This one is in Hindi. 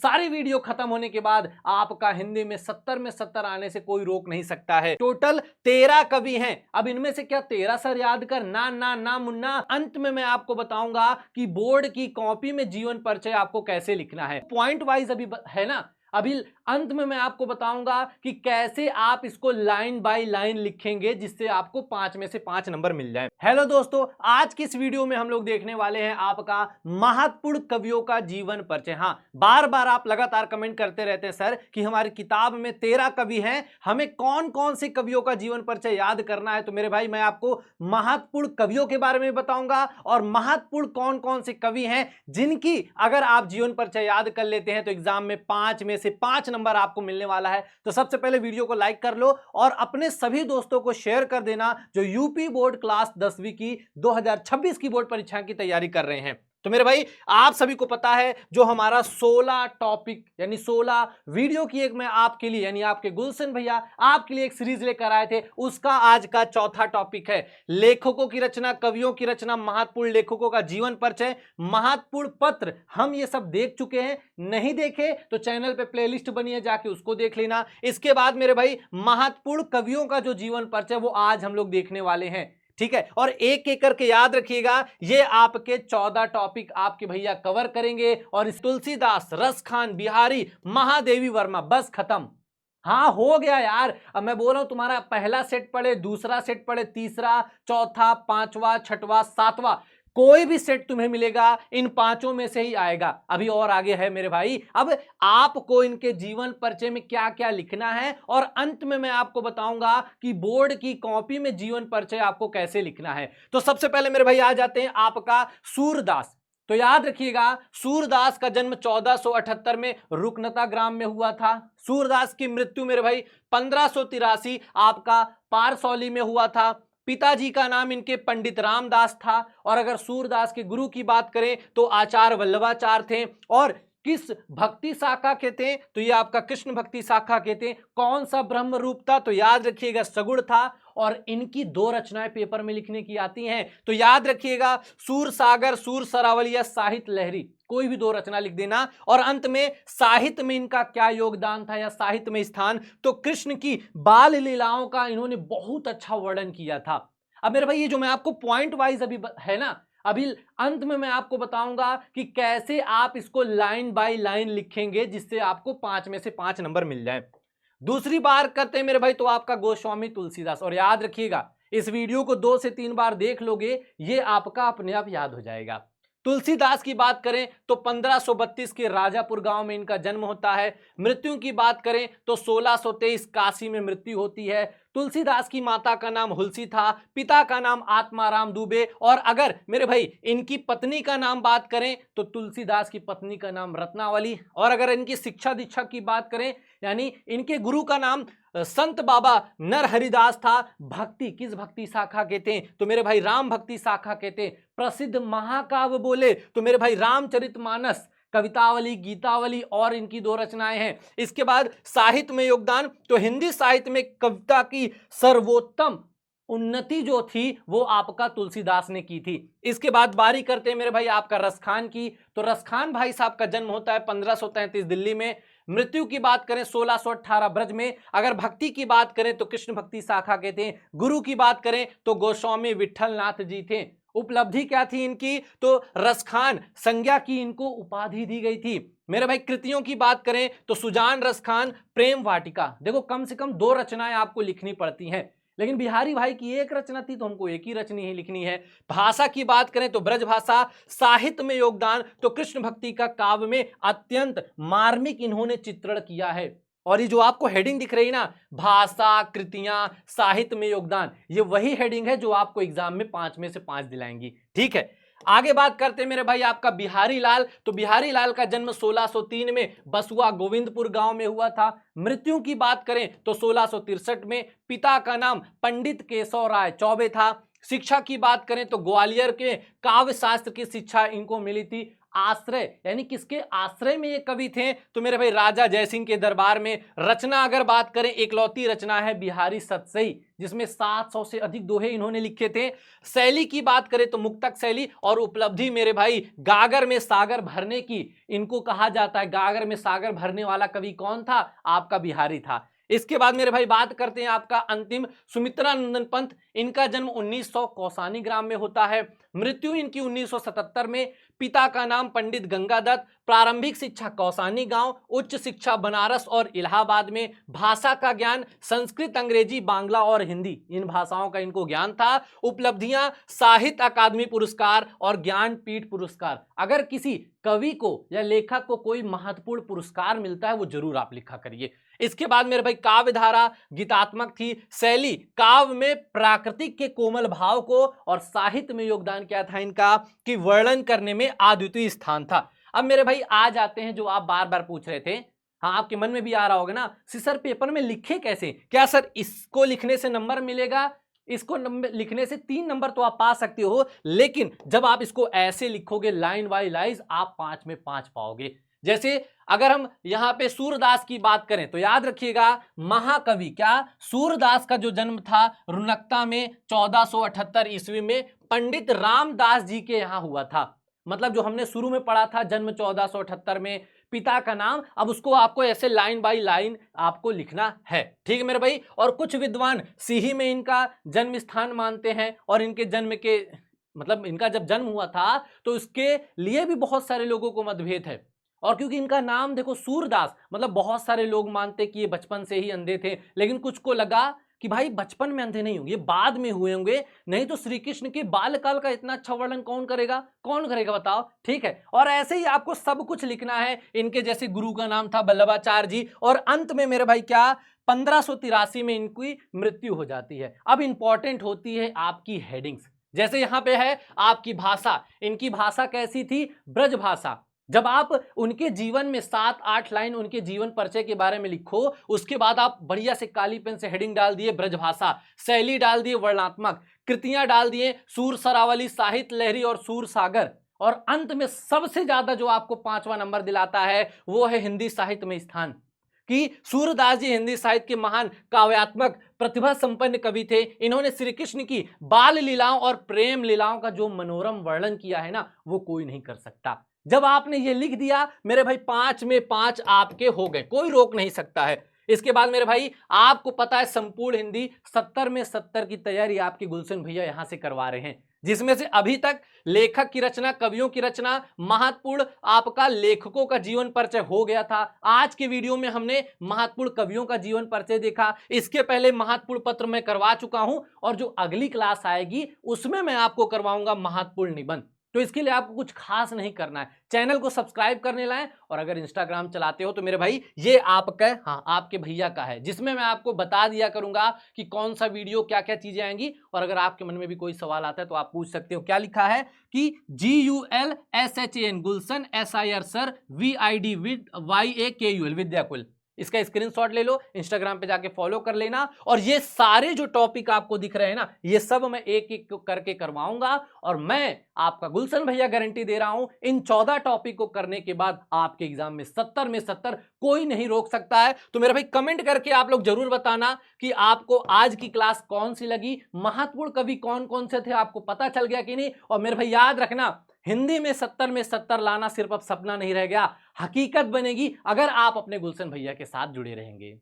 सारी वीडियो खत्म होने के बाद आपका हिंदी में 70 में 70 आने से कोई रोक नहीं सकता है। टोटल 13 कवि हैं। अब इनमें से क्या 13 सर याद कर? ना ना ना मुन्ना। अंत में मैं आपको बताऊंगा कि बोर्ड की कॉपी में जीवन परिचय आपको कैसे लिखना है। पॉइंट वाइज अभी है ना, अभी अंत में मैं आपको बताऊंगा कि कैसे आप इसको लाइन बाय लाइन लिखेंगे जिससे आपको 5 में से 5 नंबर मिल जाए। हेलो दोस्तों, आज की इस वीडियो में हम लोग देखने वाले हैं आपका महत्वपूर्ण कवियों का जीवन परिचय। हाँ, बार बार आप लगातार कमेंट करते रहते हैं सर कि हमारी किताब में 13 कवि हैं, हमें कौन कौन से कवियों का जीवन परिचय याद करना है। तो मेरे भाई, मैं आपको महत्वपूर्ण कवियों के बारे में बताऊंगा और महत्वपूर्ण कौन कौन से कवि हैं जिनकी अगर आप जीवन परिचय याद कर लेते हैं तो एग्जाम में 5 में से 5 नंबर आपको मिलने वाला है। तो सबसे पहले वीडियो को लाइक कर लो और अपने सभी दोस्तों को शेयर कर देना जो यूपी बोर्ड क्लास 10वीं की 2026 की बोर्ड परीक्षा की तैयारी कर रहे हैं। तो मेरे भाई, आप सभी को पता है जो हमारा 16 टॉपिक यानी 16 वीडियो की एक मैं आपके लिए यानी आपके गुलशन भैया आपके लिए एक सीरीज लेकर आए थे, उसका आज का चौथा टॉपिक है लेखकों की रचना, कवियों की रचना, महत्वपूर्ण लेखकों का जीवन परिचय, महत्वपूर्ण पत्र। हम ये सब देख चुके हैं, नहीं देखे तो चैनल पे प्लेलिस्ट बनी है, जाके उसको देख लेना। इसके बाद मेरे भाई महत्वपूर्ण कवियों का जो जीवन परिचय वो आज हम लोग देखने वाले हैं, ठीक है। और एक एक करके याद रखिएगा, ये आपके 14 टॉपिक आपके भैया कवर करेंगे और इस तुलसीदास, रसखान, बिहारी, महादेवी वर्मा, बस खत्म। हाँ, हो गया यार। अब मैं बोल रहा हूं तुम्हारा पहला सेट पढ़े, दूसरा सेट पढ़े, तीसरा, चौथा, पांचवा, छठवां, सातवां, कोई भी सेट तुम्हें मिलेगा इन पांचों में से ही आएगा। अभी और आगे है मेरे भाई। अब आपको इनके जीवन परिचय में क्या क्या लिखना है और अंत में मैं आपको बताऊंगा कि बोर्ड की कॉपी में जीवन परिचय आपको कैसे लिखना है। तो सबसे पहले मेरे भाई आ जाते हैं आपका सूरदास। तो याद रखिएगा, सूरदास का जन्म 1478 में रुकनता ग्राम में हुआ था। सूरदास की मृत्यु मेरे भाई 1583 आपका पारसौली में हुआ था। पिताजी का नाम इनके पंडित रामदास था और अगर सूरदास के गुरु की बात करें तो आचार्य वल्लभाचार्य थे। और किस भक्ति शाखा के थे? तो ये आपका कृष्ण भक्ति शाखा के थे। कौन सा ब्रह्म रूप था? तो याद रखिएगा सगुण था। और इनकी 2 रचनाएं पेपर में लिखने की आती हैं, तो याद रखिएगा सूर सागर, सूर सरावली या साहित्य लहरी, कोई भी 2 रचना लिख देना। और अंत में साहित्य में इनका क्या योगदान था या साहित्य में स्थान? तो कृष्ण की बाल लीलाओं का इन्होंने बहुत अच्छा वर्णन किया था। अब मेरे भाई, ये जो मैं आपको पॉइंट वाइज अभी है ना, अभी अंत में मैं आपको बताऊंगा कि कैसे आप इसको लाइन बाय लाइन लिखेंगे जिससे आपको 5 में से 5 नंबर मिल जाए। दूसरी बार करते हैं मेरे भाई तो आपका गोस्वामी तुलसीदास। और याद रखिएगा, इस वीडियो को 2 से 3 बार देख लोगे, ये आपका अपने आप याद हो जाएगा। तुलसीदास की बात करें तो 1532 के राजापुर गांव में इनका जन्म होता है। मृत्यु की बात करें तो 1623 काशी में मृत्यु होती है। तुलसीदास की माता का नाम हुलसी था, पिता का नाम आत्माराम दुबे। और अगर मेरे भाई इनकी पत्नी का नाम बात करें तो तुलसीदास की पत्नी का नाम रत्नावली। और अगर इनकी शिक्षा दीक्षा की बात करें यानी इनके गुरु का नाम संत बाबा नरहरिदास था। भक्ति किस भक्ति शाखा के थे? तो मेरे भाई राम भक्ति शाखा के थे। प्रसिद्ध महाकाव्य बोले तो मेरे भाई रामचरितमानस, कवितावली, गीतावली और इनकी 2 रचनाएं हैं। इसके बाद साहित्य में योगदान तो हिंदी साहित्य में कविता की सर्वोत्तम उन्नति जो थी वो आपका तुलसीदास ने की थी। इसके बाद बारी करते हैं मेरे भाई आपका रसखान की। तो रसखान भाई साहब का जन्म होता है 1533 दिल्ली में। मृत्यु की बात करें 1618 ब्रज में। अगर भक्ति की बात करें तो कृष्ण भक्ति शाखा के थे। गुरु की बात करें तो गोस्वामी विठलनाथ जी थे। उपलब्धि क्या थी इनकी? तो रसखान संज्ञा की इनको उपाधि दी गई थी। मेरे भाई कृतियों की बात करें तो सुजान रसखान, प्रेम वाटिका। देखो, कम से कम 2 रचनाएं आपको लिखनी पड़ती हैं, लेकिन बिहारी भाई की 1 रचना थी तो हमको 1 ही रचनी ही लिखनी है। भाषा की बात करें तो ब्रज भाषा। साहित्य में योगदान तो कृष्ण भक्ति का काव्य में अत्यंत मार्मिक इन्होंने चित्रण किया है। और ये जो आपको हेडिंग दिख रही है ना, भाषा, कृतियां, साहित्य में योगदान, ये वही हेडिंग है जो आपको एग्जाम में 5 में से 5 दिलाएंगी, ठीक है। आगे बात करते हैं मेरे भाई आपका बिहारी लाल। तो बिहारी लाल का जन्म 1603 में बसुआ गोविंदपुर गांव में हुआ था। मृत्यु की बात करें तो 1663 में। पिता का नाम पंडित केशव राय चौबे था। शिक्षा की बात करें तो ग्वालियर के काव्य शास्त्र की शिक्षा इनको मिली थी। आश्रय यानी किसके आश्रय में ये कवि थे? तो मेरे भाई राजा जयसिंह के दरबार में। रचना अगर बात करें, एकलौती रचना है बिहारी सतसई, जिसमें 700 से अधिक दोहे इन्होंने लिखे थे। शैली की बात करें तो मुक्तक शैली। और उपलब्धि मेरे भाई गागर में सागर भरने की, इनको कहा जाता है गागर में सागर भरने वाला कवि कौन था? आपका बिहारी था। इसके बाद मेरे भाई बात करते हैं आपका अंतिम, सुमित्रा नंदन पंत। इनका जन्म 1900 कौसानी ग्राम में होता है, मृत्यु इनकी 1977 में। पिता का नाम पंडित गंगादत्त। प्रारंभिक शिक्षा कौसानी गांव, उच्च शिक्षा बनारस और इलाहाबाद में। भाषा का ज्ञान संस्कृत, अंग्रेजी, बांग्ला और हिंदी, इन भाषाओं का इनको ज्ञान था। उपलब्धियां साहित्य अकादमी पुरस्कार और ज्ञानपीठ पुरस्कार। अगर किसी कवि को या लेखक को कोई महत्वपूर्ण पुरस्कार मिलता है वो जरूर आप लिखा करिए। इसके बाद मेरे भाई काव्य धारा गीतात्मक थी। शैली काव्य में प्राकृतिक के कोमल भाव को, और साहित्य में योगदान क्या था इनका कि वर्णन करने में अद्वितीय स्थान था। अब मेरे भाई आ जाते हैं जो आप बार बार पूछ रहे थे, हाँ आपके मन में भी आ रहा होगा ना, सर पेपर में लिखे कैसे? क्या सर इसको लिखने से नंबर मिलेगा? इसको लिखने से 3 नंबर तो आप पा सकते हो, लेकिन जब आप इसको ऐसे लिखोगे लाइन बाय लाइन, आप 5 में 5 पाओगे। जैसे अगर हम यहां पे सूरदास की बात करें तो याद रखिएगा, महाकवि क्या सूरदास का जो जन्म था रुनकता में 1478 ईस्वी में पंडित रामदास जी के यहां हुआ था। मतलब जो हमने शुरू में पढ़ा था जन्म 1478 में, पिता का नाम, अब उसको आपको ऐसे लाइन बाय लाइन आपको लिखना है। ठीक है मेरे भाई। और कुछ विद्वान सीही में इनका जन्म स्थान मानते हैं, और इनके जन्म के मतलब इनका जब जन्म हुआ था तो उसके लिए भी बहुत सारे लोगों को मतभेद है। और क्योंकि इनका नाम देखो सूरदास, मतलब बहुत सारे लोग मानते कि ये बचपन से ही अंधे थे, लेकिन कुछ को लगा कि भाई बचपन में अंधे नहीं होंगे, बाद में हुए होंगे, नहीं तो श्री कृष्ण के बालकाल का इतना अच्छा वर्णन कौन करेगा? कौन करेगा बताओ? ठीक है। और ऐसे ही आपको सब कुछ लिखना है। इनके जैसे गुरु का नाम था वल्लभाचार्य जी, और अंत में मेरे भाई क्या 1583 में इनकी मृत्यु हो जाती है। अब इंपॉर्टेंट होती है आपकी हेडिंग्स। जैसे यहां पे है आपकी भाषा, इनकी भाषा कैसी थी? ब्रज भाषा। जब आप उनके जीवन में 7-8 लाइन उनके जीवन परिचय के बारे में लिखो, उसके बाद आप बढ़िया से काली पेन से हेडिंग डाल दिए ब्रजभाषा, शैली डाल दिए वर्णात्मक, कृतियां डाल दिए सूर सरावली, साहित्य लहरी और सूर सागर, और अंत में सबसे ज्यादा जो आपको 5वां नंबर दिलाता है वो है हिंदी साहित्य में स्थान। कि सूरदास जी हिंदी साहित्य के महान काव्यात्मक प्रतिभा संपन्न कवि थे। इन्होंने श्री कृष्ण की बाल लीलाओं और प्रेम लीलाओं का जो मनोरम वर्णन किया है ना, वो कोई नहीं कर सकता। जब आपने ये लिख दिया मेरे भाई 5 में 5 आपके हो गए, कोई रोक नहीं सकता है। इसके बाद मेरे भाई आपको पता है संपूर्ण हिंदी 70 में 70 की तैयारी आपके गुलशन भैया यहां से करवा रहे हैं, जिसमें से अभी तक लेखक की रचना, कवियों की रचना, महत्वपूर्ण आपका लेखकों का जीवन परिचय हो गया था। आज के वीडियो में हमने महत्वपूर्ण कवियों का जीवन परिचय देखा। इसके पहले महत्वपूर्ण पत्र मैं करवा चुका हूं, और जो अगली क्लास आएगी उसमें मैं आपको करवाऊंगा महत्वपूर्ण निबंध। तो इसके लिए आपको कुछ खास नहीं करना है, चैनल को सब्सक्राइब करने लाएं। और अगर इंस्टाग्राम चलाते हो तो मेरे भाई ये आपका, हाँ आपके भैया का है, जिसमें मैं आपको बता दिया करूंगा कि कौन सा वीडियो क्या क्या चीजें आएंगी। और अगर आपके मन में भी कोई सवाल आता है तो आप पूछ सकते हो। क्या लिखा है कि GULSHAN गुलशन SIR sir VID YAKUL Vidyakul, इसका स्क्रीनशॉट ले लो, इंस्टाग्राम पे जाके फॉलो कर लेना। और ये सारे जो टॉपिक आपको दिख रहे हैं ना, ये सब मैं एक एक करके करवाऊंगा, और मैं आपका गुलशन भैया गारंटी दे रहा हूं इन 14 टॉपिक को करने के बाद आपके एग्जाम में 70 में 70 कोई नहीं रोक सकता है। तो मेरे भाई कमेंट करके आप लोग जरूर बताना कि आपको आज की क्लास कौन सी लगी, महत्वपूर्ण कवि कौन कौन से थे, आपको पता चल गया कि नहीं। और मेरे भाई याद रखना, हिंदी में 70 में 70 लाना सिर्फ अब सपना नहीं रह गया, हकीकत बनेगी अगर आप अपने गुलशन भैया के साथ जुड़े रहेंगे।